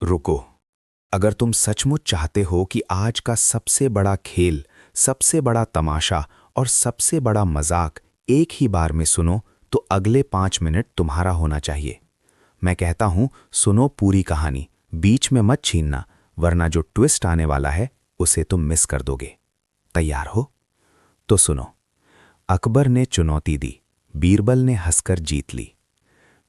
रुको। अगर तुम सचमुच चाहते हो कि आज का सबसे बड़ा खेल, सबसे बड़ा तमाशा और सबसे बड़ा मजाक एक ही बार में सुनो, तो अगले 5 मिनट तुम्हारा होना चाहिए। मैं कहता हूं, सुनो पूरी कहानी, बीच में मत छीनना, वरना जो ट्विस्ट आने वाला है उसे तुम मिस कर दोगे। तैयार हो? तो सुनो। अकबर ने चुनौती दी, बीरबल ने हंसकर जीत ली।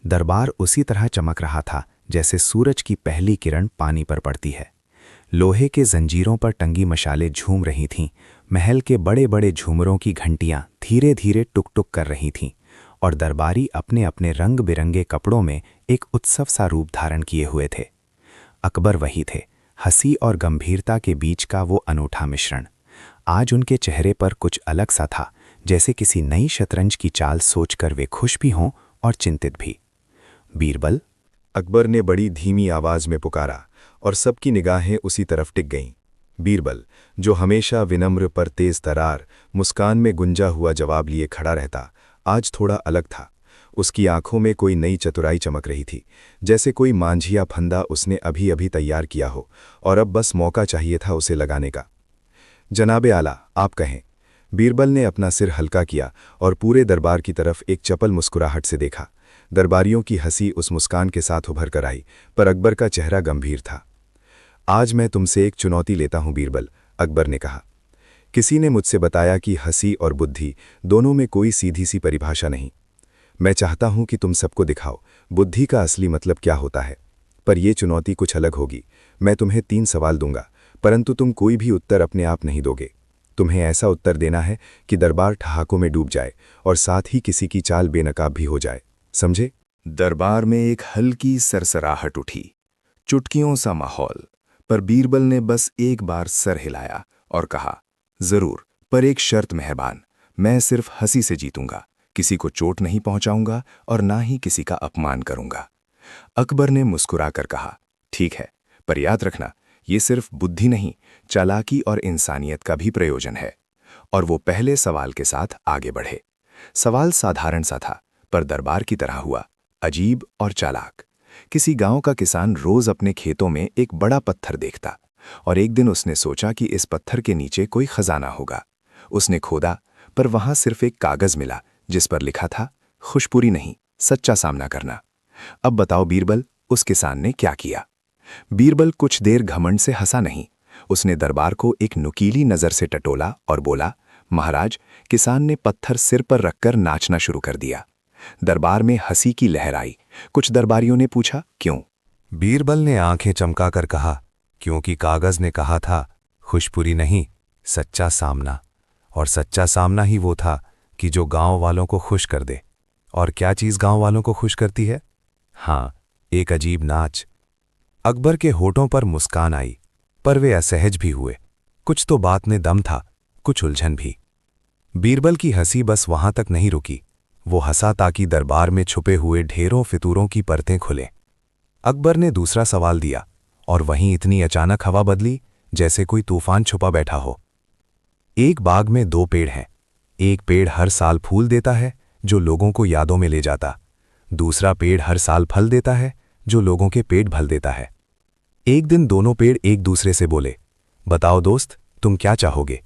दरबार उसी तरह चमक रहा था जैसे सूरज की पहली किरण पानी पर पड़ती है। लोहे के जंजीरों पर टंगी मशालें झूम रही थीं, महल के बड़े बड़े झूमरों की घंटियां धीरे धीरे टुक टुक कर रही थीं, और दरबारी अपने अपने रंग बिरंगे कपड़ों में एक उत्सव सा रूप धारण किए हुए थे। अकबर वही थे, हंसी और गंभीरता के बीच का वो अनूठा मिश्रण। आज उनके चेहरे पर कुछ अलग सा था, जैसे किसी नई शतरंज की चाल सोचकर वे खुश भी हों और चिंतित भी। बीरबल, अकबर ने बड़ी धीमी आवाज में पुकारा और सबकी निगाहें उसी तरफ टिक गईं। बीरबल, जो हमेशा विनम्र पर तेज तरार मुस्कान में गुंजा हुआ जवाब लिए खड़ा रहता, आज थोड़ा अलग था। उसकी आंखों में कोई नई चतुराई चमक रही थी, जैसे कोई मांझिया फंदा उसने अभी अभी तैयार किया हो और अब बस मौका चाहिए था उसे लगाने का। जनाबे आला, आप कहें। बीरबल ने अपना सिर हल्का किया और पूरे दरबार की तरफ एक चपल मुस्कुराहट से देखा। दरबारियों की हंसी उस मुस्कान के साथ उभर कर आई, पर अकबर का चेहरा गंभीर था। आज मैं तुमसे एक चुनौती लेता हूं बीरबल, अकबर ने कहा। किसी ने मुझसे बताया कि हंसी और बुद्धि दोनों में कोई सीधी सी परिभाषा नहीं। मैं चाहता हूं कि तुम सबको दिखाओ बुद्धि का असली मतलब क्या होता है। पर यह चुनौती कुछ अलग होगी। मैं तुम्हें 3 सवाल दूंगा, परंतु तुम कोई भी उत्तर अपने आप नहीं दोगे। तुम्हें ऐसा उत्तर देना है कि दरबार ठहाकों में डूब जाए और साथ ही किसी की चाल बेनकाब भी हो जाए, समझे? दरबार में एक हल्की सरसराहट उठी, चुटकियों सा माहौल। पर बीरबल ने बस एक बार सर हिलाया और कहा, जरूर, पर एक शर्त मेहरबान। मैं सिर्फ हंसी से जीतूंगा, किसी को चोट नहीं पहुंचाऊंगा और ना ही किसी का अपमान करूंगा। अकबर ने मुस्कुराकर कहा, ठीक है, पर याद रखना, ये सिर्फ बुद्धि नहीं, चालाकी और इंसानियत का भी प्रयोजन है। और वो पहले सवाल के साथ आगे बढ़े। सवाल साधारण सा था, पर दरबार की तरह हुआ, अजीब और चालाक। किसी गांव का किसान रोज अपने खेतों में एक बड़ा पत्थर देखता, और एक दिन उसने सोचा कि इस पत्थर के नीचे कोई खजाना होगा। उसने खोदा, पर वहां सिर्फ एक कागज मिला जिस पर लिखा था, खुशपुरी नहीं, सच्चा सामना करना। अब बताओ बीरबल, उस किसान ने क्या किया? बीरबल कुछ देर घमंड से हंसा नहीं। उसने दरबार को एक नुकीली नजर से टटोला और बोला, महाराज, किसान ने पत्थर सिर पर रखकर नाचना शुरू कर दिया। दरबार में हंसी की लहर आई। कुछ दरबारियों ने पूछा, क्यों? बीरबल ने आंखें चमकाकर कहा, क्योंकि कागज ने कहा था, खुशपुरी नहीं, सच्चा सामना। और सच्चा सामना ही वो था कि जो गांव वालों को खुश कर दे। और क्या चीज गांव वालों को खुश करती है? हाँ, एक अजीब नाच। अकबर के होठों पर मुस्कान आई, पर वे असहज भी हुए। कुछ तो बात में दम था, कुछ उलझन भी। बीरबल की हंसी बस वहां तक नहीं रुकी। वो हंसा ताकि दरबार में छुपे हुए ढेरों फितूरों की परतें खुलें। अकबर ने दूसरा सवाल दिया, और वहीं इतनी अचानक हवा बदली जैसे कोई तूफान छुपा बैठा हो। एक बाग में 2 पेड़ हैं। एक पेड़ हर साल फूल देता है, जो लोगों को यादों में ले जाता। दूसरा पेड़ हर साल फल देता है, जो लोगों के पेट भर देता है। एक दिन दोनों पेड़ एक दूसरे से बोले, बताओ दोस्त, तुम क्या चाहोगे?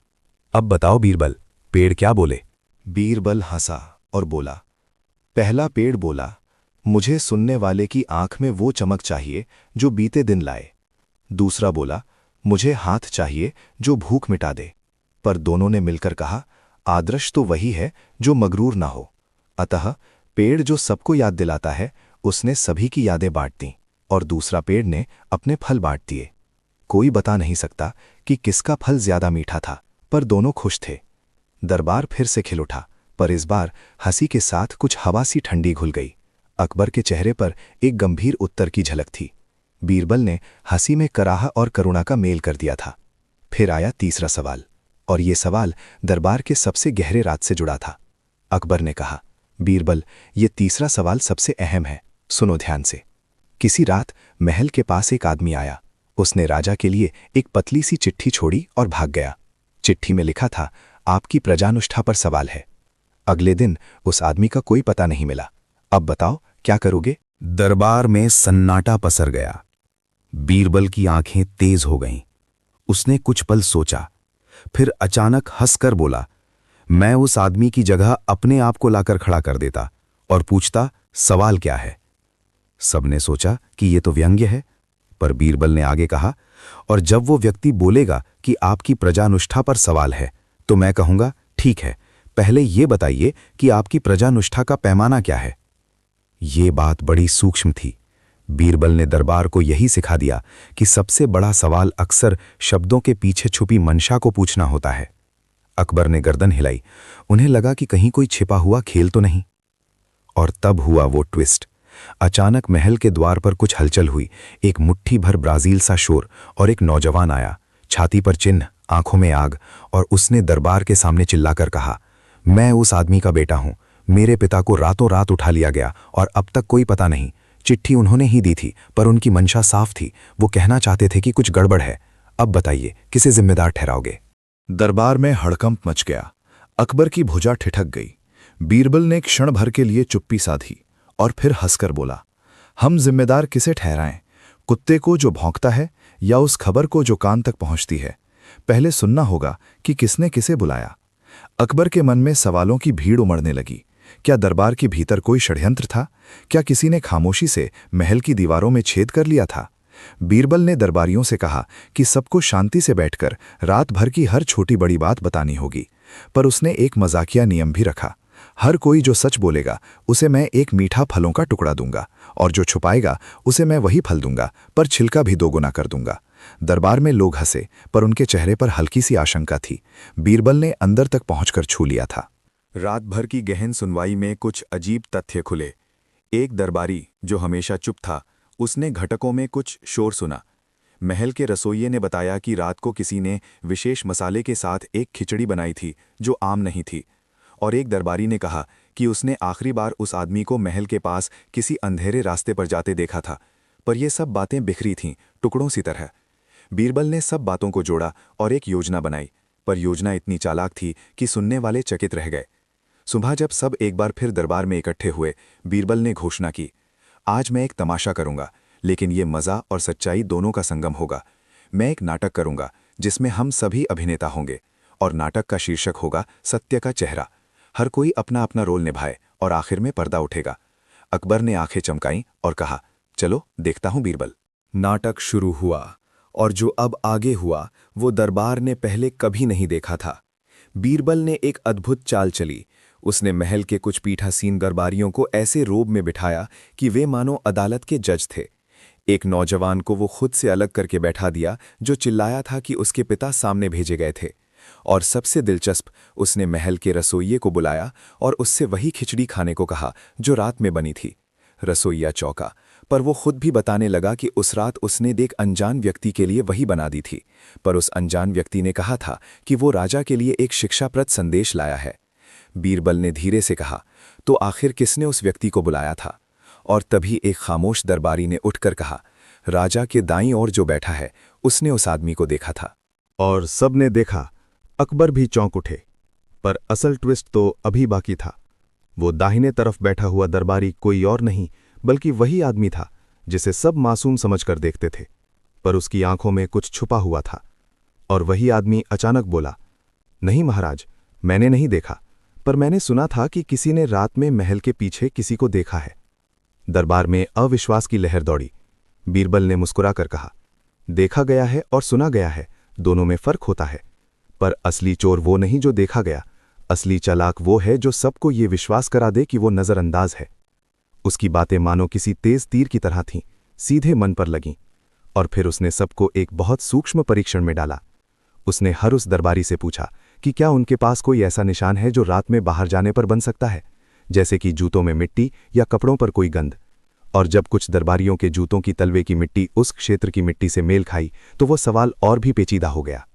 अब बताओ बीरबल, पेड़ क्या बोले? बीरबल हंसा और बोला। पहला पेड़ बोला, मुझे सुनने वाले की आंख में वो चमक चाहिए जो बीते दिन लाए। दूसरा बोला, मुझे हाथ चाहिए जो भूख मिटा दे। पर दोनों ने मिलकर कहा, आदर्श तो वही है जो मगरूर ना हो। अतः पेड़ जो सबको याद दिलाता है, उसने सभी की यादें बांट दी, और दूसरा पेड़ ने अपने फल बांट दिए। कोई बता नहीं सकता कि किसका फल ज्यादा मीठा था, पर दोनों खुश थे। दरबार फिर से खिल उठा, पर इस बार हंसी के साथ कुछ हवा सी ठंडी घुल गई। अकबर के चेहरे पर एक गंभीर उत्तर की झलक थी। बीरबल ने हंसी में कराह और करुणा का मेल कर दिया था। फिर आया तीसरा सवाल, और ये सवाल दरबार के सबसे गहरे राज से जुड़ा था। अकबर ने कहा, बीरबल, ये तीसरा सवाल सबसे अहम है, सुनो ध्यान से। किसी रात महल के पास एक आदमी आया। उसने राजा के लिए एक पतली सी चिट्ठी छोड़ी और भाग गया। चिट्ठी में लिखा था, आपकी प्रजानुष्ठा पर सवाल है। अगले दिन उस आदमी का कोई पता नहीं मिला। अब बताओ क्या करोगे? दरबार में सन्नाटा पसर गया। बीरबल की आंखें तेज हो गईं। उसने कुछ पल सोचा, फिर अचानक हंसकर बोला, मैं उस आदमी की जगह अपने आप को लाकर खड़ा कर देता और पूछता, सवाल क्या है। सबने सोचा कि ये तो व्यंग्य है, पर बीरबल ने आगे कहा, और जब वो व्यक्ति बोलेगा कि आपकी प्रजानुष्ठा पर सवाल है, तो मैं कहूंगा, ठीक है, पहले ये बताइए कि आपकी प्रजानुष्ठा का पैमाना क्या है। ये बात बड़ी सूक्ष्म थी। बीरबल ने दरबार को यही सिखा दिया कि सबसे बड़ा सवाल अक्सर शब्दों के पीछे छुपी मंशा को पूछना होता है। अकबर ने गर्दन हिलाई। उन्हें लगा कि कहीं कोई छिपा हुआ खेल तो नहीं। और तब हुआ वो ट्विस्ट। अचानक महल के द्वार पर कुछ हलचल हुई। एक मुट्ठी भर ब्राजील सा शोर और एक नौजवान आया, छाती पर चिन्ह, आंखों में आग, और उसने दरबार के सामने चिल्लाकर कहा, मैं उस आदमी का बेटा हूं। मेरे पिता को रातों रात उठा लिया गया और अब तक कोई पता नहीं। चिट्ठी उन्होंने ही दी थी, पर उनकी मंशा साफ थी। वो कहना चाहते थे कि कुछ गड़बड़ है। अब बताइए, किसे जिम्मेदार ठहराओगे। दरबार में हड़कंप मच गया। अकबर की भुजा ठिठक गई। बीरबल ने क्षण भर के लिए चुप्पी साधी और फिर हंसकर बोला, हम जिम्मेदार किसे ठहराएं? कुत्ते को जो भौंकता है या उस खबर को जो कान तक पहुंचती है? पहले सुनना होगा कि किसने किसे बुलाया। अकबर के मन में सवालों की भीड़ उमड़ने लगी। क्या दरबार के भीतर कोई षड्यंत्र था? क्या किसी ने खामोशी से महल की दीवारों में छेद कर लिया था? बीरबल ने दरबारियों से कहा कि सबको शांति से बैठकर रात भर की हर छोटी बड़ी बात बतानी होगी, पर उसने एक मजाकिया नियम भी रखा। हर कोई जो सच बोलेगा उसे मैं एक मीठा फलों का टुकड़ा दूंगा, और जो छुपाएगा उसे मैं वही फल दूंगा, पर छिलका भी दोगुना कर दूंगा। दरबार में लोग हंसे, पर उनके चेहरे पर हल्की सी आशंका थी। बीरबल ने अंदर तक पहुंचकर छू लिया था। रात भर की गहन सुनवाई में कुछ अजीब तथ्य खुले। एक दरबारी जो हमेशा चुप था, उसने घटकों में कुछ शोर सुना। महल के रसोइये ने बताया कि रात को किसी ने विशेष मसाले के साथ एक खिचड़ी बनाई थी जो आम नहीं थी। और एक दरबारी ने कहा कि उसने आखिरी बार उस आदमी को महल के पास किसी अंधेरे रास्ते पर जाते देखा था, पर ये सब बातें बिखरी थीं, टुकड़ों सी तरह। बीरबल ने सब बातों को जोड़ा और एक योजना बनाई, पर योजना इतनी चालाक थी कि सुनने वाले चकित रह गए। सुबह जब सब एक बार फिर दरबार में इकट्ठे हुए, बीरबल ने घोषणा की, आज मैं एक तमाशा करूंगा, लेकिन ये मज़ा और सच्चाई दोनों का संगम होगा। मैं एक नाटक करूंगा जिसमें हम सभी अभिनेता होंगे, और नाटक का शीर्षक होगा सत्य का चेहरा। हर कोई अपना अपना रोल निभाए और आखिर में पर्दा उठेगा। अकबर ने आंखें चमकाईं और कहा, चलो देखता हूं बीरबल। नाटक शुरू हुआ, और जो अब आगे हुआ वो दरबार ने पहले कभी नहीं देखा था। बीरबल ने एक अद्भुत चाल चली। उसने महल के कुछ पीठासीन दरबारियों को ऐसे रोब में बिठाया कि वे मानो अदालत के जज थे। एक नौजवान को वो खुद से अलग करके बैठा दिया जो चिल्लाया था कि उसके पिता सामने भेजे गए थे। और सबसे दिलचस्प, उसने महल के रसोइये को बुलाया और उससे वही खिचड़ी खाने को कहा जो रात में बनी थी। रसोइया चौंका, पर वो खुद भी बताने लगा कि उस रात उसने एक अनजान व्यक्ति के लिए वही बना दी थी, पर उस अनजान व्यक्ति ने कहा था कि वो राजा के लिए एक शिक्षाप्रद संदेश लाया है। बीरबल ने धीरे से कहा, तो आखिर किसने उस व्यक्ति को बुलाया था? और तभी एक खामोश दरबारी ने उठकर कहा, राजा के दाईं ओर जो बैठा है उसने उस आदमी को देखा था। और सबने देखा। अकबर भी चौंक उठे, पर असल ट्विस्ट तो अभी बाकी था। वो दाहिने तरफ बैठा हुआ दरबारी कोई और नहीं बल्कि वही आदमी था जिसे सब मासूम समझकर देखते थे, पर उसकी आंखों में कुछ छुपा हुआ था। और वही आदमी अचानक बोला, नहीं महाराज, मैंने नहीं देखा, पर मैंने सुना था कि किसी ने रात में महल के पीछे किसी को देखा है। दरबार में अविश्वास की लहर दौड़ी। बीरबल ने मुस्कुराकर कहा, देखा गया है और सुना गया है, दोनों में फर्क होता है। पर असली चोर वो नहीं जो देखा गया, असली चालाक वो है जो सबको ये विश्वास करा दे कि वो नजरअंदाज है। उसकी बातें मानो किसी तेज तीर की तरह थीं, सीधे मन पर लगीं। और फिर उसने सबको एक बहुत सूक्ष्म परीक्षण में डाला। उसने हर उस दरबारी से पूछा कि क्या उनके पास कोई ऐसा निशान है जो रात में बाहर जाने पर बन सकता है, जैसे कि जूतों में मिट्टी या कपड़ों पर कोई गंध। और जब कुछ दरबारियों के जूतों की तलवे की मिट्टी उस क्षेत्र की मिट्टी से मेल खाई तो वो सवाल और भी पेचीदा हो गया।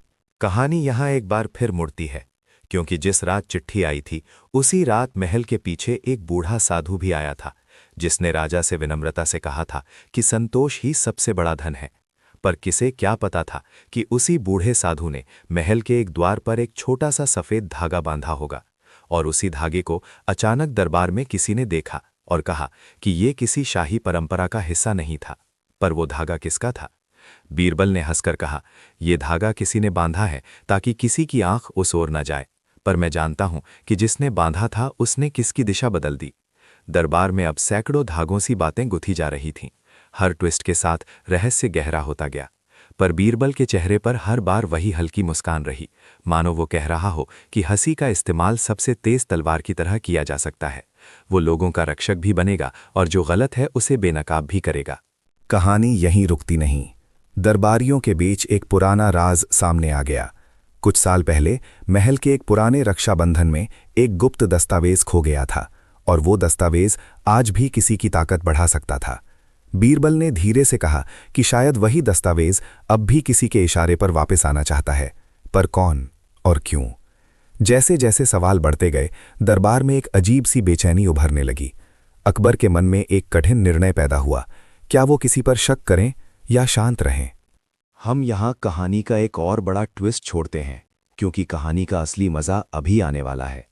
कहानी यहाँ एक बार फिर मुड़ती है, क्योंकि जिस रात चिट्ठी आई थी उसी रात महल के पीछे एक बूढ़ा साधु भी आया था, जिसने राजा से विनम्रता से कहा था कि संतोष ही सबसे बड़ा धन है। पर किसे क्या पता था कि उसी बूढ़े साधु ने महल के एक द्वार पर एक छोटा सा सफ़ेद धागा बांधा होगा, और उसी धागे को अचानक दरबार में किसी ने देखा और कहा कि ये किसी शाही परंपरा का हिस्सा नहीं था। पर वो धागा किसका था? बीरबल ने हंसकर कहा, ये धागा किसी ने बांधा है ताकि किसी की आंख उस ओर न जाए, पर मैं जानता हूं कि जिसने बांधा था उसने किसकी दिशा बदल दी। दरबार में अब सैकड़ों धागों सी बातें गुथी जा रही थीं। हर ट्विस्ट के साथ रहस्य गहरा होता गया, पर बीरबल के चेहरे पर हर बार वही हल्की मुस्कान रही, मानो वो कह रहा हो कि हंसी का इस्तेमाल सबसे तेज तलवार की तरह किया जा सकता है। वो लोगों का रक्षक भी बनेगा और जो गलत है उसे बेनकाब भी करेगा। कहानी यहीं रुकती नहीं। दरबारियों के बीच एक पुराना राज सामने आ गया। कुछ साल पहले महल के एक पुराने रक्षाबंधन में एक गुप्त दस्तावेज खो गया था, और वो दस्तावेज आज भी किसी की ताकत बढ़ा सकता था। बीरबल ने धीरे से कहा कि शायद वही दस्तावेज अब भी किसी के इशारे पर वापस आना चाहता है, पर कौन और क्यों? जैसे जैसे सवाल बढ़ते गए, दरबार में एक अजीब सी बेचैनी उभरने लगी। अकबर के मन में एक कठिन निर्णय पैदा हुआ। क्या वो किसी पर शक करें या शांत रहें? हम यहाँ कहानी का एक और बड़ा ट्विस्ट छोड़ते हैं, क्योंकि कहानी का असली मज़ा अभी आने वाला है।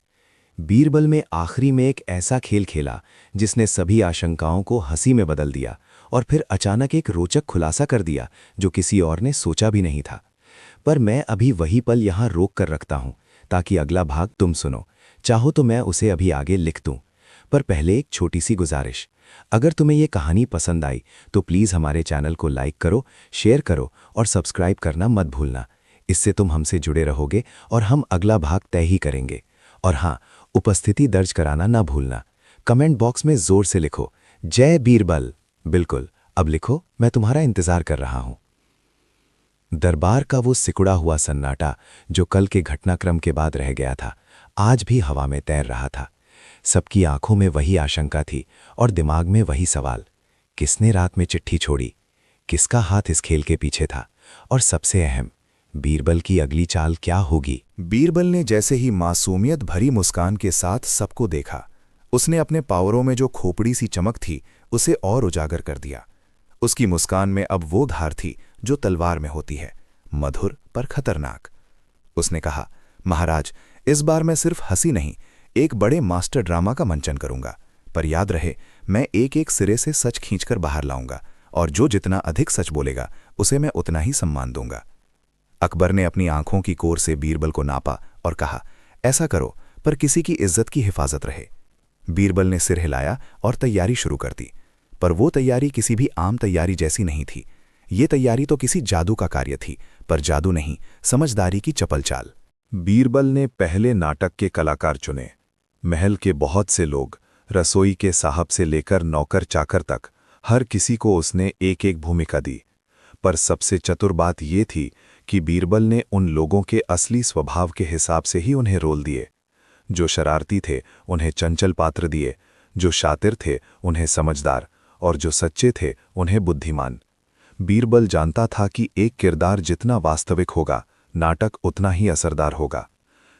बीरबल में आखिरी में एक ऐसा खेल खेला जिसने सभी आशंकाओं को हंसी में बदल दिया, और फिर अचानक एक रोचक खुलासा कर दिया जो किसी और ने सोचा भी नहीं था। पर मैं अभी वही पल यहाँ रोक कर रखता हूँ ताकि अगला भाग तुम सुनो। चाहो तो मैं उसे अभी आगे लिख दूँ, पर पहले एक छोटी सी गुजारिश। अगर तुम्हें ये कहानी पसंद आई तो प्लीज़ हमारे चैनल को लाइक करो, शेयर करो और सब्सक्राइब करना मत भूलना। इससे तुम हमसे जुड़े रहोगे और हम अगला भाग तय ही करेंगे। और हाँ, उपस्थिति दर्ज कराना ना भूलना। कमेंट बॉक्स में जोर से लिखो, जय बीरबल। बिल्कुल, अब लिखो, मैं तुम्हारा इंतजार कर रहा हूं। दरबार का वो सिकुड़ा हुआ सन्नाटा जो कल के घटनाक्रम के बाद रह गया था, आज भी हवा में तैर रहा था। सबकी आंखों में वही आशंका थी और दिमाग में वही सवाल, किसने रात में चिट्ठी छोड़ी, किसका हाथ इस खेल के पीछे था, और सबसे अहम, बीरबल की अगली चाल क्या होगी? बीरबल ने जैसे ही मासूमियत भरी मुस्कान के साथ सबको देखा, उसने अपने पावरों में जो खोपड़ी सी चमक थी उसे और उजागर कर दिया। उसकी मुस्कान में अब वो धार थी जो तलवार में होती है, मधुर पर खतरनाक। उसने कहा, महाराज, इस बार मैं सिर्फ हंसी नहीं, एक बड़े मास्टर ड्रामा का मंचन करूंगा, पर याद रहे, मैं एक एक सिरे से सच खींचकर बाहर लाऊंगा, और जो जितना अधिक सच बोलेगा उसे मैं उतना ही सम्मान दूंगा। अकबर ने अपनी आंखों की कोर से बीरबल को नापा और कहा, ऐसा करो, पर किसी की इज्जत की हिफाजत रहे। बीरबल ने सिर हिलाया और तैयारी शुरू कर दी, पर वो तैयारी किसी भी आम तैयारी जैसी नहीं थी। ये तैयारी तो किसी जादू का कार्य थी, पर जादू नहीं, समझदारी की चपल चाल। बीरबल ने पहले नाटक के कलाकार चुने। महल के बहुत से लोग, रसोई के साहब से लेकर नौकर चाकर तक, हर किसी को उसने एक एक भूमिका दी। पर सबसे चतुर बात ये थी कि बीरबल ने उन लोगों के असली स्वभाव के हिसाब से ही उन्हें रोल दिए। जो शरारती थे उन्हें चंचल पात्र दिए, जो शातिर थे उन्हें समझदार, और जो सच्चे थे उन्हें बुद्धिमान। बीरबल जानता था कि एक किरदार जितना वास्तविक होगा, नाटक उतना ही असरदार होगा।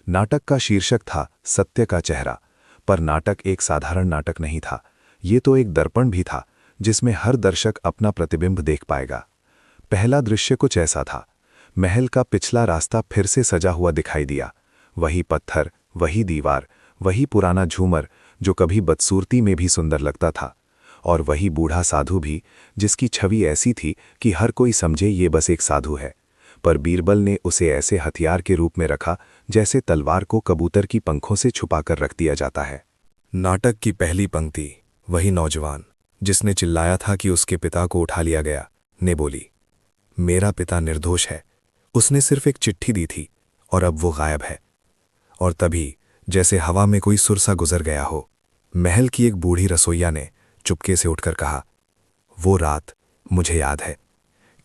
नाटक का शीर्षक था सत्य का चेहरा, पर नाटक एक साधारण नाटक नहीं था। ये तो एक दर्पण भी था जिसमें हर दर्शक अपना प्रतिबिंब देख पाएगा। पहला दृश्य कुछ ऐसा था। महल का पिछला रास्ता फिर से सजा हुआ दिखाई दिया। वही पत्थर, वही दीवार, वही पुराना झूमर जो कभी बदसूरती में भी सुंदर लगता था, और वही बूढ़ा साधु भी जिसकी छवि ऐसी थी कि हर कोई समझे ये बस एक साधु है। पर बीरबल ने उसे ऐसे हथियार के रूप में रखा जैसे तलवार को कबूतर की पंखों से छुपाकर रख दिया जाता है। नाटक की पहली पंक्ति, वही नौजवान जिसने चिल्लाया था कि उसके पिता को उठा लिया गया, ने बोली, मेरा पिता निर्दोष है, उसने सिर्फ एक चिट्ठी दी थी और अब वो गायब है। और तभी जैसे हवा में कोई सुरसा गुजर गया हो, महल की एक बूढ़ी रसोइया ने चुपके से उठकर कहा, वो रात मुझे याद है।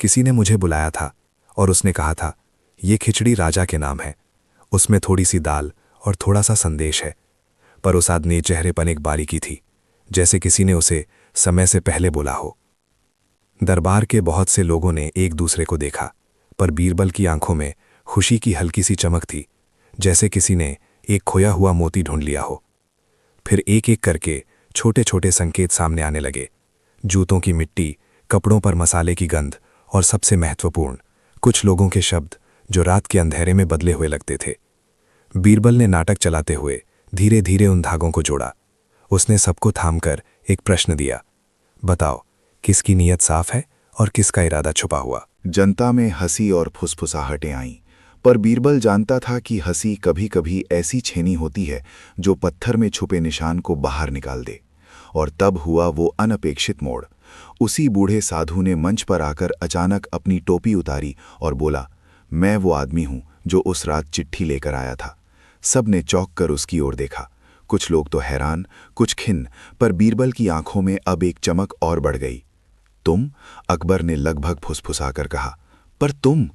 किसी ने मुझे बुलाया था और उसने कहा था, ये खिचड़ी राजा के नाम है, उसमें थोड़ी सी दाल और थोड़ा सा संदेश है। पर उस आदमी चेहरे पर एक बारीकी थी, जैसे किसी ने उसे समय से पहले बोला हो। दरबार के बहुत से लोगों ने एक दूसरे को देखा, पर बीरबल की आंखों में खुशी की हल्की सी चमक थी, जैसे किसी ने एक खोया हुआ मोती ढूंढ लिया हो। फिर एक एक करके छोटे छोटे संकेत सामने आने लगे। जूतों की मिट्टी, कपड़ों पर मसाले की गंध, और सबसे महत्वपूर्ण, कुछ लोगों के शब्द जो रात के अंधेरे में बदले हुए लगते थे। बीरबल ने नाटक चलाते हुए धीरे धीरे उन धागों को जोड़ा। उसने सबको थामकर एक प्रश्न दिया, बताओ, किसकी नीयत साफ है और किसका इरादा छुपा हुआ? जनता में हंसी और फुसफुसाहटें आईं, पर बीरबल जानता था कि हंसी कभी कभी ऐसी छेनी होती है जो पत्थर में छुपे निशान को बाहर निकाल दे। और तब हुआ वो अनपेक्षित मोड़। उसी बूढ़े साधु ने मंच पर आकर अचानक अपनी टोपी उतारी और बोला, मैं वो आदमी हूं जो उस रात चिट्ठी लेकर आया था। सब ने चौंक कर उसकी ओर देखा। कुछ लोग तो हैरान, कुछ खिन्न, पर बीरबल की आंखों में अब एक चमक और बढ़ गई। तुम? अकबर ने लगभग फुसफुसाकर कहा। पर तुम?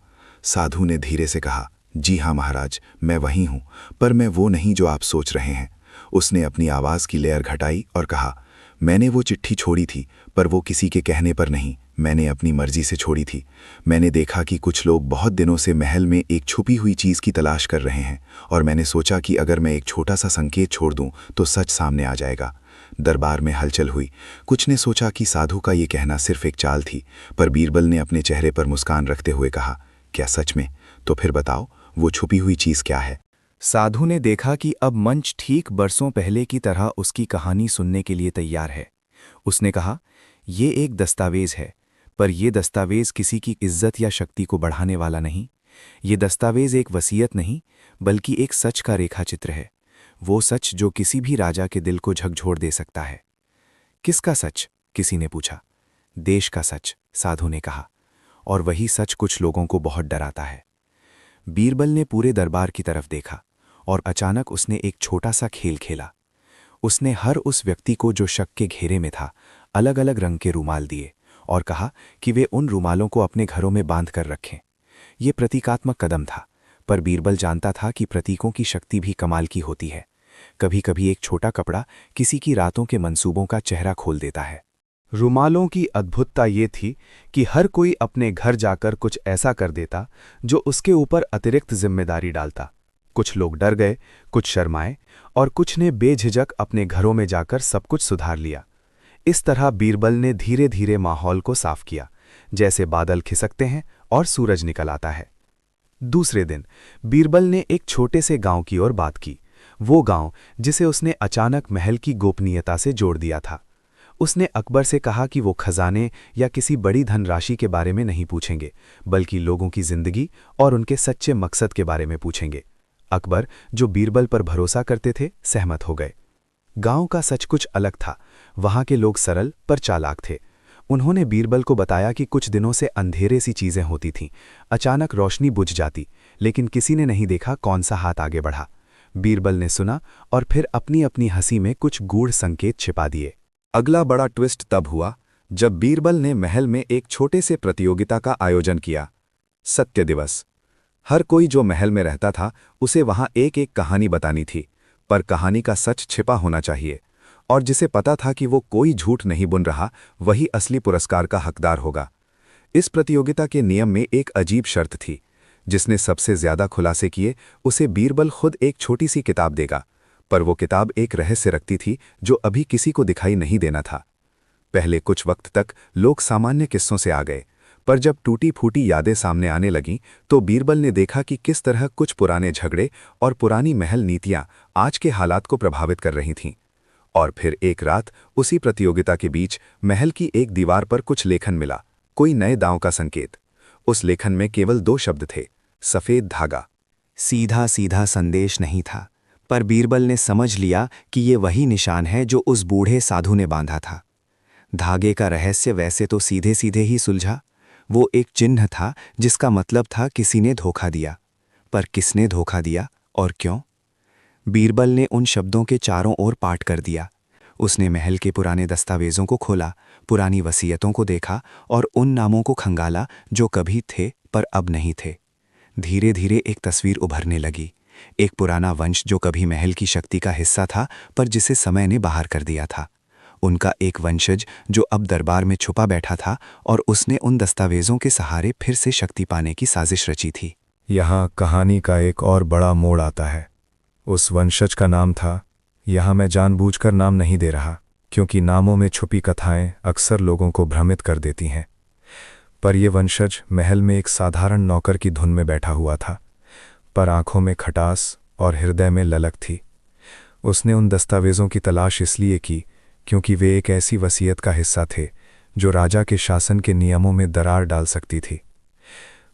साधु ने धीरे से कहा। जी हाँ महाराज, मैं वही हूं, पर मैं वो नहीं जो आप सोच रहे हैं। उसने अपनी आवाज की लेयर घटाई और कहा, मैंने वो चिट्ठी छोड़ी थी, पर वो किसी के कहने पर नहीं, मैंने अपनी मर्जी से छोड़ी थी। मैंने देखा कि कुछ लोग बहुत दिनों से महल में एक छुपी हुई चीज़ की तलाश कर रहे हैं, और मैंने सोचा कि अगर मैं एक छोटा सा संकेत छोड़ दूं तो सच सामने आ जाएगा। दरबार में हलचल हुई। कुछ ने सोचा कि साधु का ये कहना सिर्फ एक चाल थी, पर बीरबल ने अपने चेहरे पर मुस्कान रखते हुए कहा, क्या सच में? तो फिर बताओ, वो छुपी हुई चीज़ क्या है? साधु ने देखा कि अब मंच ठीक बरसों पहले की तरह उसकी कहानी सुनने के लिए तैयार है। उसने कहा, ये एक दस्तावेज है, पर यह दस्तावेज किसी की इज्जत या शक्ति को बढ़ाने वाला नहीं। ये दस्तावेज एक वसीयत नहीं, बल्कि एक सच का रेखाचित्र है। वो सच जो किसी भी राजा के दिल को झकझोर दे सकता है। किसका सच? किसी ने पूछा। देश का सच, साधु ने कहा। और वही सच कुछ लोगों को बहुत डराता है। बीरबल ने पूरे दरबार की तरफ देखा और अचानक उसने एक छोटा सा खेल खेला। उसने हर उस व्यक्ति को जो शक के घेरे में था अलग अलग रंग के रूमाल दिए और कहा कि वे उन रूमालों को अपने घरों में बांध कर रखें। ये प्रतीकात्मक कदम था, पर बीरबल जानता था कि प्रतीकों की शक्ति भी कमाल की होती है। कभी कभी एक छोटा कपड़ा किसी की रातों के मंसूबों का चेहरा खोल देता है। रूमालों की अद्भुतता ये थी कि हर कोई अपने घर जाकर कुछ ऐसा कर देता जो उसके ऊपर अतिरिक्त जिम्मेदारी डालता। कुछ लोग डर गए, कुछ शर्माए, और कुछ ने बेझिझक अपने घरों में जाकर सब कुछ सुधार लिया। इस तरह बीरबल ने धीरे धीरे माहौल को साफ किया, जैसे बादल खिसकते हैं और सूरज निकल आता है। दूसरे दिन बीरबल ने एक छोटे से गांव की ओर बात की, वो गांव जिसे उसने अचानक महल की गोपनीयता से जोड़ दिया था। उसने अकबर से कहा कि वो खजाने या किसी बड़ी धनराशि के बारे में नहीं पूछेंगे, बल्कि लोगों की जिंदगी और उनके सच्चे मकसद के बारे में पूछेंगे। अकबर, जो बीरबल पर भरोसा करते थे, सहमत हो गए। गांव का सच कुछ अलग था। वहां के लोग सरल पर चालाक थे। उन्होंने बीरबल को बताया कि कुछ दिनों से अंधेरे सी चीजें होती थीं। अचानक रोशनी बुझ जाती, लेकिन किसी ने नहीं देखा कौन सा हाथ आगे बढ़ा। बीरबल ने सुना और फिर अपनी अपनी हंसी में कुछ गूढ़ संकेत छिपा दिए। अगला बड़ा ट्विस्ट तब हुआ जब बीरबल ने महल में एक छोटे से प्रतियोगिता का आयोजन किया। सत्य दिवस। हर कोई जो महल में रहता था उसे वहां एक एक कहानी बतानी थी, पर कहानी का सच छिपा होना चाहिए, और जिसे पता था कि वो कोई झूठ नहीं बुन रहा वही असली पुरस्कार का हकदार होगा। इस प्रतियोगिता के नियम में एक अजीब शर्त थी। जिसने सबसे ज्यादा खुलासे किए उसे बीरबल खुद एक छोटी सी किताब देगा, पर वो किताब एक रहस्य रखती थी जो अभी किसी को दिखाई नहीं देना था। पहले कुछ वक्त तक लोग सामान्य किस्सों से आ गए, पर जब टूटी फूटी यादें सामने आने लगीं तो बीरबल ने देखा कि किस तरह कुछ पुराने झगड़े और पुरानी महल नीतियां आज के हालात को प्रभावित कर रही थीं। और फिर एक रात उसी प्रतियोगिता के बीच महल की एक दीवार पर कुछ लेखन मिला, कोई नए दांव का संकेत। उस लेखन में केवल 2 शब्द थे, सफेद धागा। सीधा सीधा संदेश नहीं था, पर बीरबल ने समझ लिया कि ये वही निशान है जो उस बूढ़े साधु ने बांधा था। धागे का रहस्य वैसे तो सीधे सीधे ही सुलझा। वो एक चिन्ह था जिसका मतलब था किसी ने धोखा दिया, पर किसने धोखा दिया और क्यों? बीरबल ने उन शब्दों के चारों ओर पाठ कर दिया। उसने महल के पुराने दस्तावेजों को खोला, पुरानी वसीयतों को देखा और उन नामों को खंगाला जो कभी थे पर अब नहीं थे। धीरे धीरे एक तस्वीर उभरने लगी, एक पुराना वंश जो कभी महल की शक्ति का हिस्सा था पर जिसे समय ने बाहर कर दिया था। उनका एक वंशज जो अब दरबार में छुपा बैठा था और उसने उन दस्तावेजों के सहारे फिर से शक्ति पाने की साजिश रची थी। यहाँ कहानी का एक और बड़ा मोड़ आता है। उस वंशज का नाम था, यहाँ मैं जानबूझकर नाम नहीं दे रहा, क्योंकि नामों में छुपी कथाएं अक्सर लोगों को भ्रमित कर देती हैं। पर यह वंशज महल में एक साधारण नौकर की धुन में बैठा हुआ था, पर आंखों में खटास और हृदय में ललक थी। उसने उन दस्तावेजों की तलाश इसलिए की क्योंकि वे एक ऐसी वसीयत का हिस्सा थे जो राजा के शासन के नियमों में दरार डाल सकती थी।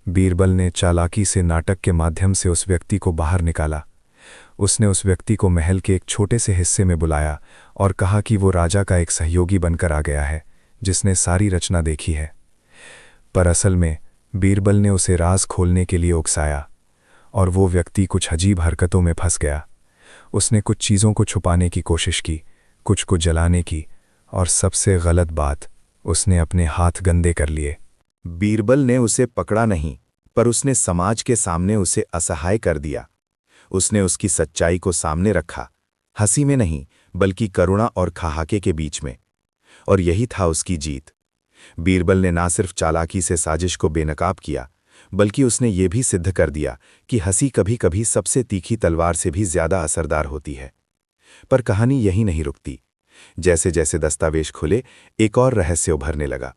बीरबल ने चालाकी से नाटक के माध्यम से उस व्यक्ति को बाहर निकाला। उसने उस व्यक्ति को महल के एक छोटे से हिस्से में बुलाया और कहा कि वो राजा का एक सहयोगी बनकर आ गया है, जिसने सारी रचना देखी है। पर असल में बीरबल ने उसे राज खोलने के लिए उकसाया और वो व्यक्ति कुछ अजीब हरकतों में फंस गया। उसने कुछ चीज़ों को छुपाने की कोशिश की, कुछ को जलाने की, और सबसे गलत बात, उसने अपने हाथ गंदे कर लिए। बीरबल ने उसे पकड़ा नहीं, पर उसने समाज के सामने उसे असहाय कर दिया। उसने उसकी सच्चाई को सामने रखा, हंसी में नहीं बल्कि करुणा और ठहाके के बीच में। और यही था उसकी जीत। बीरबल ने ना सिर्फ चालाकी से साजिश को बेनकाब किया, बल्कि उसने ये भी सिद्ध कर दिया कि हंसी कभी कभी सबसे तीखी तलवार से भी ज्यादा असरदार होती है। पर कहानी यही नहीं रुकती। जैसे जैसे दस्तावेज खुले, एक और रहस्य उभरने लगा।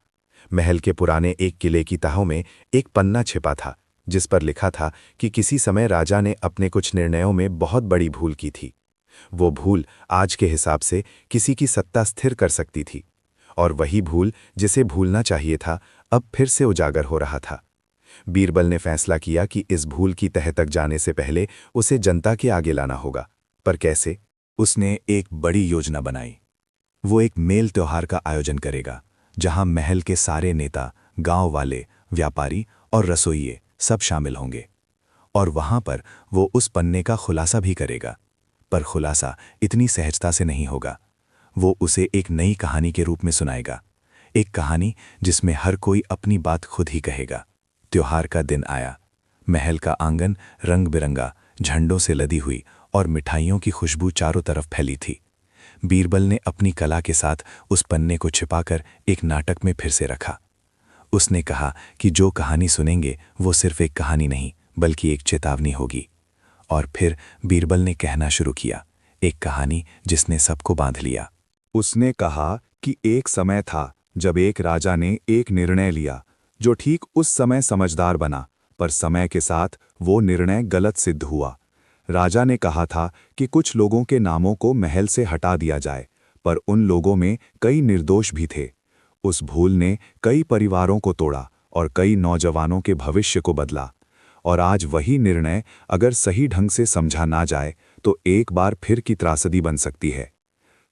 महल के पुराने एक किले की तहों में एक पन्ना छिपा था, जिस पर लिखा था कि किसी समय राजा ने अपने कुछ निर्णयों में बहुत बड़ी भूल की थी। वो भूल आज के हिसाब से किसी की सत्ता स्थिर कर सकती थी, और वही भूल जिसे भूलना चाहिए था अब फिर से उजागर हो रहा था। बीरबल ने फैसला किया कि इस भूल की तह तक जाने से पहले उसे जनता के आगे लाना होगा। पर कैसे? उसने एक बड़ी योजना बनाई। वो एक मेल त्योहार का आयोजन करेगा, जहां महल के सारे नेता, गांव वाले, व्यापारी और रसोइये सब शामिल होंगे। और वहां पर वो उस पन्ने का खुलासा भी करेगा। पर खुलासा इतनी सहजता से नहीं होगा। वो उसे एक नई कहानी के रूप में सुनाएगा, एक कहानी जिसमें हर कोई अपनी बात खुद ही कहेगा। त्योहार का दिन आया। महल का आंगन रंग बिरंगा, झंडों से लदी हुई और मिठाइयों की खुशबू चारों तरफ फैली थी। बीरबल ने अपनी कला के साथ उस पन्ने को छिपाकर एक नाटक में फिर से रखा। उसने कहा कि जो कहानी सुनेंगे वो सिर्फ एक कहानी नहीं, बल्कि एक चेतावनी होगी। और फिर बीरबल ने कहना शुरू किया, एक कहानी जिसने सबको बांध लिया। उसने कहा कि एक समय था जब एक राजा ने एक निर्णय लिया जो ठीक उस समय समझदार बना, पर समय के साथ वो निर्णय गलत सिद्ध हुआ। राजा ने कहा था कि कुछ लोगों के नामों को महल से हटा दिया जाए, पर उन लोगों में कई निर्दोष भी थे। उस भूल ने कई परिवारों को तोड़ा और कई नौजवानों के भविष्य को बदला। और आज वही निर्णय अगर सही ढंग से समझा ना जाए तो एक बार फिर की त्रासदी बन सकती है।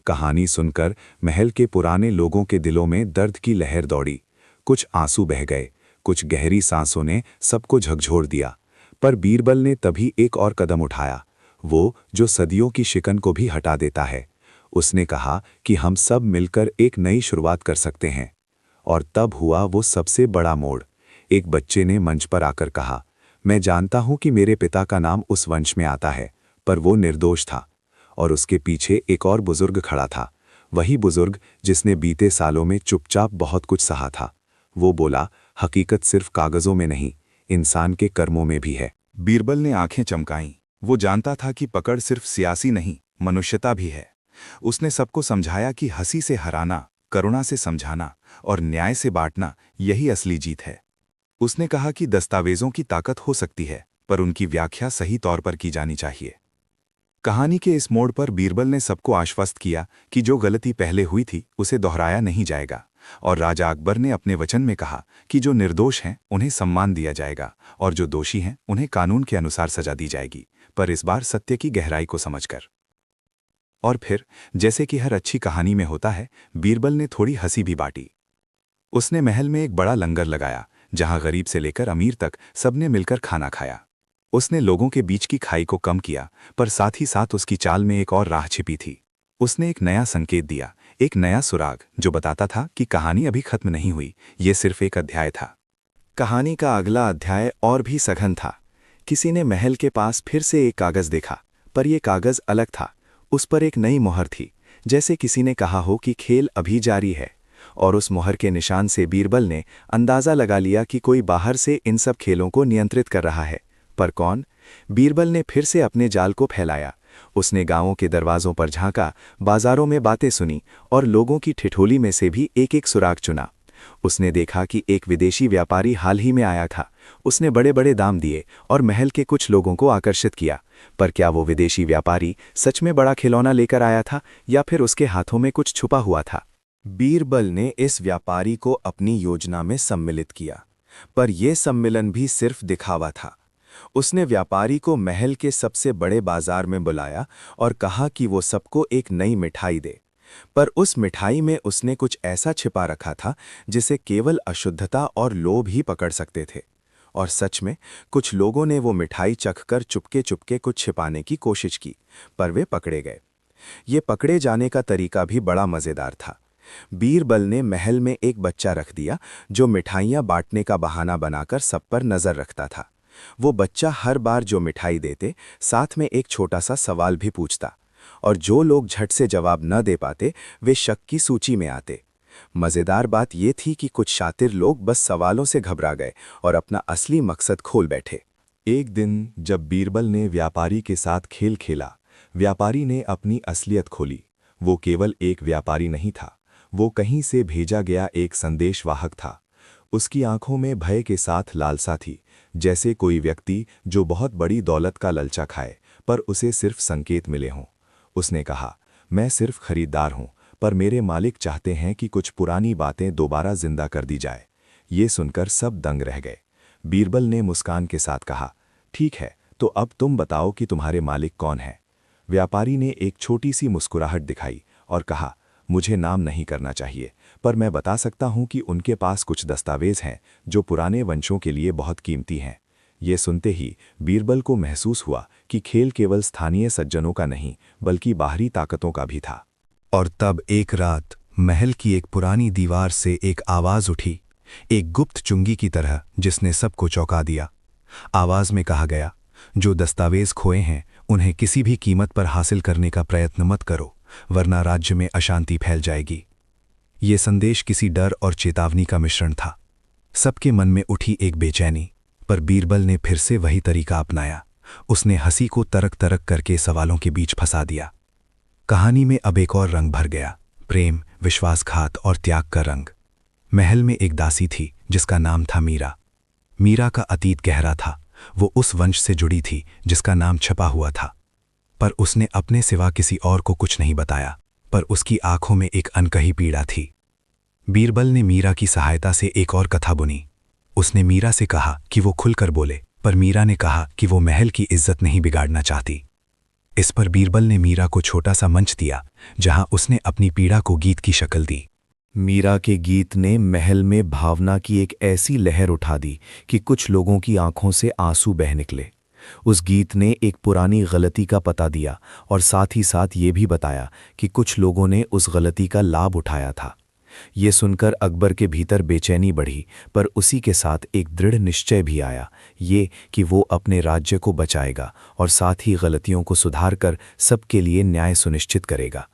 कहानी सुनकर महल के पुराने लोगों के दिलों में दर्द की लहर दौड़ी। कुछ आंसू बह गए, कुछ गहरी सांसों ने सबको झकझोर दिया। पर बीरबल ने तभी एक और कदम उठाया, वो जो सदियों की शिकन को भी हटा देता है। उसने कहा कि हम सब मिलकर एक नई शुरुआत कर सकते हैं। और तब हुआ वो सबसे बड़ा मोड़। एक बच्चे ने मंच पर आकर कहा, मैं जानता हूं कि मेरे पिता का नाम उस वंश में आता है, पर वो निर्दोष था। और उसके पीछे एक और बुजुर्ग खड़ा था, वही बुजुर्ग जिसने बीते सालों में चुपचाप बहुत कुछ सहा था। वो बोला, हकीकत सिर्फ कागजों में नहीं, इंसान के कर्मों में भी है। बीरबल ने आंखें चमकाईं। वो जानता था कि पकड़ सिर्फ सियासी नहीं, मनुष्यता भी है। उसने सबको समझाया कि हंसी से हराना, करुणा से समझाना और न्याय से बांटना यही असली जीत है। उसने कहा कि दस्तावेजों की ताकत हो सकती है, पर उनकी व्याख्या सही तौर पर की जानी चाहिए। कहानी के इस मोड़ पर बीरबल ने सबको आश्वस्त किया कि जो गलती पहले हुई थी उसे दोहराया नहीं जाएगा। और राजा अकबर ने अपने वचन में कहा कि जो निर्दोष हैं उन्हें सम्मान दिया जाएगा और जो दोषी हैं उन्हें कानून के अनुसार सजा दी जाएगी, पर इस बार सत्य की गहराई को समझकर। और फिर जैसे कि हर अच्छी कहानी में होता है, बीरबल ने थोड़ी हंसी भी बांटी। उसने महल में एक बड़ा लंगर लगाया, जहां गरीब से लेकर अमीर तक सबने मिलकर खाना खाया। उसने लोगों के बीच की खाई को कम किया, पर साथ ही साथ उसकी चाल में एक और राह छिपी थी। उसने एक नया संकेत दिया, एक नया सुराग जो बताता था कि कहानी अभी खत्म नहीं हुई, ये सिर्फ एक अध्याय था। कहानी का अगला अध्याय और भी सघन था। किसी ने महल के पास फिर से एक कागज देखा, पर यह कागज अलग था। उस पर एक नई मोहर थी, जैसे किसी ने कहा हो कि खेल अभी जारी है। और उस मोहर के निशान से बीरबल ने अंदाजा लगा लिया कि कोई बाहर से इन सब खेलों को नियंत्रित कर रहा है। पर कौन? बीरबल ने फिर से अपने जाल को फैलाया। उसने गांवों के दरवाजों पर झांका, बाजारों में बातें सुनी और लोगों की ठिठोली में से भी एक एक सुराग चुना। उसने देखा कि एक विदेशी व्यापारी हाल ही में आया था। उसने बड़े बड़े दाम दिए और महल के कुछ लोगों को आकर्षित किया। पर क्या वो विदेशी व्यापारी सच में बड़ा खिलौना लेकर आया था या फिर उसके हाथों में कुछ छुपा हुआ था? बीरबल ने इस व्यापारी को अपनी योजना में सम्मिलित किया। पर यह सम्मेलन भी सिर्फ दिखावा था। उसने व्यापारी को महल के सबसे बड़े बाजार में बुलाया और कहा कि वो सबको एक नई मिठाई दे। पर उस मिठाई में उसने कुछ ऐसा छिपा रखा था जिसे केवल अशुद्धता और लोभ ही पकड़ सकते थे। और सच में कुछ लोगों ने वो मिठाई चखकर चुपके चुपके कुछ छिपाने की कोशिश की, पर वे पकड़े गए। ये पकड़े जाने का तरीका भी बड़ा मज़ेदार था। बीरबल ने महल में एक बच्चा रख दिया जो मिठाइयाँ बांटने का बहाना बनाकर सब पर नज़र रखता था। वो बच्चा हर बार जो मिठाई देते, साथ में एक छोटा सा सवाल भी पूछता, और जो लोग झट से जवाब न दे पाते वे शक की सूची में आते। मज़ेदार बात यह थी कि कुछ शातिर लोग बस सवालों से घबरा गए और अपना असली मकसद खोल बैठे। एक दिन जब बीरबल ने व्यापारी के साथ खेल खेला, व्यापारी ने अपनी असलियत खोली। वो केवल एक व्यापारी नहीं था, वो कहीं से भेजा गया एक संदेशवाहक था। उसकी आंखों में भय के साथ लालसा थी, जैसे कोई व्यक्ति जो बहुत बड़ी दौलत का ललचा खाए पर उसे सिर्फ संकेत मिले हों। उसने कहा, मैं सिर्फ खरीदार हूं, पर मेरे मालिक चाहते हैं कि कुछ पुरानी बातें दोबारा जिंदा कर दी जाए। ये सुनकर सब दंग रह गए। बीरबल ने मुस्कान के साथ कहा, ठीक है, तो अब तुम बताओ कि तुम्हारे मालिक कौन है। व्यापारी ने एक छोटी सी मुस्कुराहट दिखाई और कहा, मुझे नाम नहीं करना चाहिए, पर मैं बता सकता हूं कि उनके पास कुछ दस्तावेज हैं जो पुराने वंशों के लिए बहुत कीमती हैं। ये सुनते ही बीरबल को महसूस हुआ कि खेल केवल स्थानीय सज्जनों का नहीं बल्कि बाहरी ताकतों का भी था। और तब एक रात महल की एक पुरानी दीवार से एक आवाज़ उठी, एक गुप्त चुंगी की तरह जिसने सबको चौंका दिया। आवाज़ में कहा गया, जो दस्तावेज खोए हैं उन्हें किसी भी कीमत पर हासिल करने का प्रयत्न मत करो, वरना राज्य में अशांति फैल जाएगी। ये संदेश किसी डर और चेतावनी का मिश्रण था। सबके मन में उठी एक बेचैनी, पर बीरबल ने फिर से वही तरीका अपनाया। उसने हंसी को तरक तरक करके सवालों के बीच फंसा दिया। कहानी में अब एक और रंग भर गया, प्रेम, विश्वासघात और त्याग का रंग। महल में एक दासी थी जिसका नाम था मीरा। मीरा का अतीत गहरा था। वो उस वंश से जुड़ी थी जिसका नाम छपा हुआ था, पर उसने अपने सिवा किसी और को कुछ नहीं बताया। पर उसकी आंखों में एक अनकही पीड़ा थी। बीरबल ने मीरा की सहायता से एक और कथा बुनी। उसने मीरा से कहा कि वो खुलकर बोले, पर मीरा ने कहा कि वो महल की इज्जत नहीं बिगाड़ना चाहती। इस पर बीरबल ने मीरा को छोटा सा मंच दिया जहां उसने अपनी पीड़ा को गीत की शक्ल दी। मीरा के गीत ने महल में भावना की एक ऐसी लहर उठा दी कि कुछ लोगों की आंखों से आंसू बह निकले। उस गीत ने एक पुरानी गलती का पता दिया और साथ ही साथ ये भी बताया कि कुछ लोगों ने उस गलती का लाभ उठाया था। ये सुनकर अकबर के भीतर बेचैनी बढ़ी, पर उसी के साथ एक दृढ़ निश्चय भी आया, ये कि वो अपने राज्य को बचाएगा और साथ ही गलतियों को सुधार कर सबके लिए न्याय सुनिश्चित करेगा।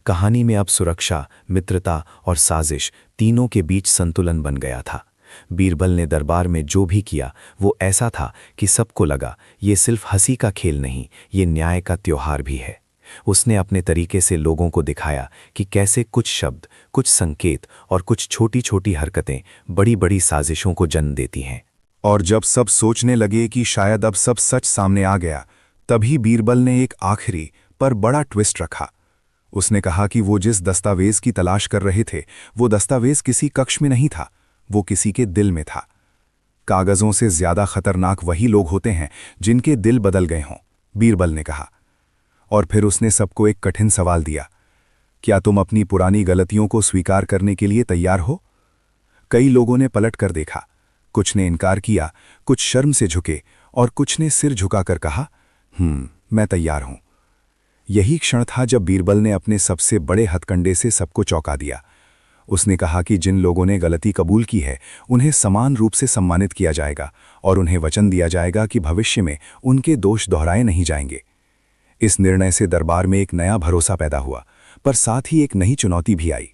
कहानी में अब सुरक्षा, मित्रता और साजिश तीनों के बीच संतुलन बन गया था। बीरबल ने दरबार में जो भी किया वो ऐसा था कि सबको लगा ये सिर्फ हंसी का खेल नहीं, ये न्याय का त्योहार भी है। उसने अपने तरीके से लोगों को दिखाया कि कैसे कुछ शब्द, कुछ संकेत और कुछ छोटी छोटी हरकतें बड़ी बड़ी साजिशों को जन्म देती हैं। और जब सब सोचने लगे कि शायद अब सब सच सामने आ गया, तभी बीरबल ने एक आखिरी पर बड़ा ट्विस्ट रखा। उसने कहा कि वो जिस दस्तावेज की तलाश कर रहे थे वो दस्तावेज किसी कक्ष में नहीं था, वो किसी के दिल में था। कागजों से ज्यादा खतरनाक वही लोग होते हैं जिनके दिल बदल गए हों, बीरबल ने कहा। और फिर उसने सबको एक कठिन सवाल दिया, क्या तुम अपनी पुरानी गलतियों को स्वीकार करने के लिए तैयार हो? कई लोगों ने पलट कर देखा, कुछ ने इनकार किया, कुछ शर्म से झुके और कुछ ने सिर झुकाकर कहा, मैं तैयार हूं। यही क्षण था जब बीरबल ने अपने सबसे बड़े हथकंडे से सबको चौंका दिया। उसने कहा कि जिन लोगों ने गलती कबूल की है उन्हें समान रूप से सम्मानित किया जाएगा और उन्हें वचन दिया जाएगा कि भविष्य में उनके दोष दोहराए नहीं जाएंगे। इस निर्णय से दरबार में एक नया भरोसा पैदा हुआ, पर साथ ही एक नई चुनौती भी आई।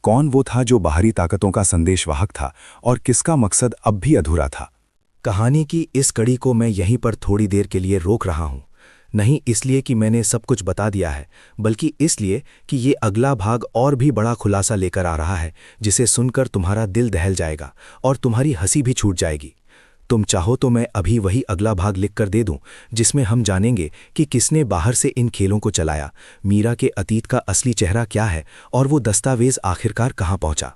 कौन वो था जो बाहरी ताकतों का संदेशवाहक था और किसका मकसद अब भी अधूरा था? कहानी की इस कड़ी को मैं यहीं पर थोड़ी देर के लिए रोक रहा हूं, नहीं इसलिए कि मैंने सब कुछ बता दिया है, बल्कि इसलिए कि ये अगला भाग और भी बड़ा खुलासा लेकर आ रहा है, जिसे सुनकर तुम्हारा दिल दहल जाएगा और तुम्हारी हंसी भी छूट जाएगी। तुम चाहो तो मैं अभी वही अगला भाग लिख कर दे दूं, जिसमें हम जानेंगे कि किसने बाहर से इन खेलों को चलाया, मीरा के अतीत का असली चेहरा क्या है और वो दस्तावेज आखिरकार कहाँ पहुंचा।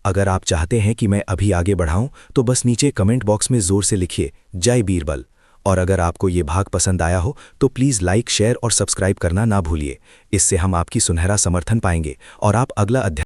अगर आप चाहते हैं कि मैं अभी आगे बढ़ाऊं तो बस नीचे कमेंट बॉक्स में जोर से लिखिए जय बीरबल। और अगर आपको ये भाग पसंद आया हो तो प्लीज़ लाइक, शेयर और सब्सक्राइब करना ना भूलिए। इससे हम आपकी सुनहरा समर्थन पाएंगे और आप अगला अध्याय